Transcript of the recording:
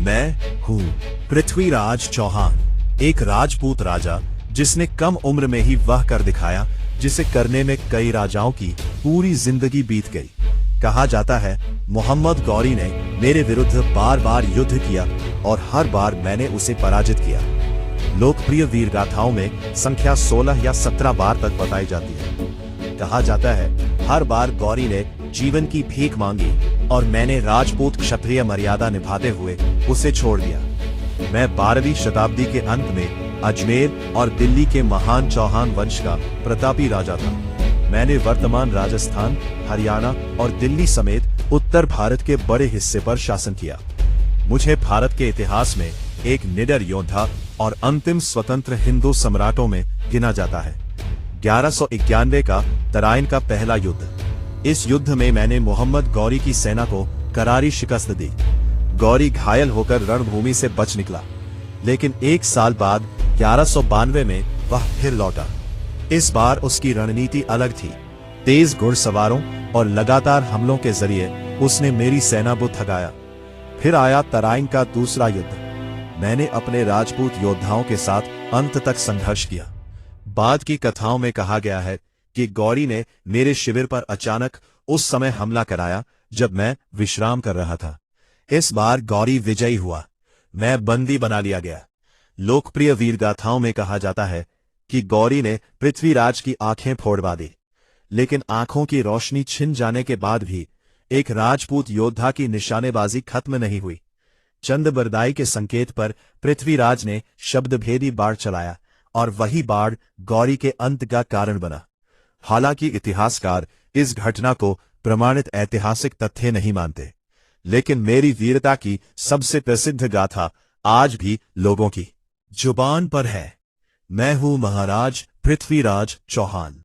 मैं हूँ पृथ्वीराज चौहान, एक राजपूत राजा जिसने कम उम्र में ही वह कर दिखाया जिसे करने में कई राजाओं की पूरी जिंदगी बीत गई। कहा जाता है मोहम्मद गौरी ने मेरे विरुद्ध बार बार युद्ध किया और हर बार मैंने उसे पराजित किया। लोकप्रिय वीर गाथाओं में संख्या 16 या 17 बार तक बताई जाती है। कहा जाता है हर बार गौरी ने जीवन की भीख मांगी और मैंने राजपूत क्षत्रिय मर्यादा निभाते हुए उसे छोड़ दिया। मैं 12वीं शताब्दी के अंत में अजमेर और दिल्ली के महान चौहान वंश का प्रतापी राजा था। मैंने वर्तमान राजस्थान, हरियाणा और दिल्ली समेत उत्तर भारत के बड़े हिस्से पर शासन किया। मुझे भारत के इतिहास में एक निडर योद्धा और अंतिम स्वतंत्र हिंदू सम्राटों में गिना जाता है। 1191 का तराइन का पहला युद्ध। इस युद्ध में मैंने मोहम्मद गौरी की सेना को करारी शिकस्त दी। गौरी घायल होकर रणभूमि से बच निकला, लेकिन एक साल बाद 1192 में वह फिर लौटा। इस बार उसकी रणनीति अलग थी। तेज घुड़सवारों और लगातार हमलों के जरिए उसने मेरी सेना को थकाया। फिर आया तराइन का दूसरा युद्ध। मैंने अपने राजपूत योद्धाओं के साथ अंत तक संघर्ष किया। बाद की कथाओं में कहा गया है कि गौरी ने मेरे शिविर पर अचानक उस समय हमला कराया जब मैं विश्राम कर रहा था। इस बार गौरी विजयी हुआ। मैं बंदी बना लिया गया। लोकप्रिय वीर गाथाओं में कहा जाता है कि गौरी ने पृथ्वीराज की आंखें फोड़वा दी, लेकिन आंखों की रोशनी छिन जाने के बाद भी एक राजपूत योद्धा की निशानेबाजी खत्म नहीं हुई। चंद बरदाई के संकेत पर पृथ्वीराज ने शब्दभेदी बाढ़ चलाया और वही बाढ़ गौरी के अंत का कारण बना। हालांकि इतिहासकार इस घटना को प्रमाणित ऐतिहासिक तथ्य नहीं मानते, लेकिन मेरी वीरता की सबसे प्रसिद्ध गाथा आज भी लोगों की जुबान पर है। मैं हूं महाराज पृथ्वीराज चौहान।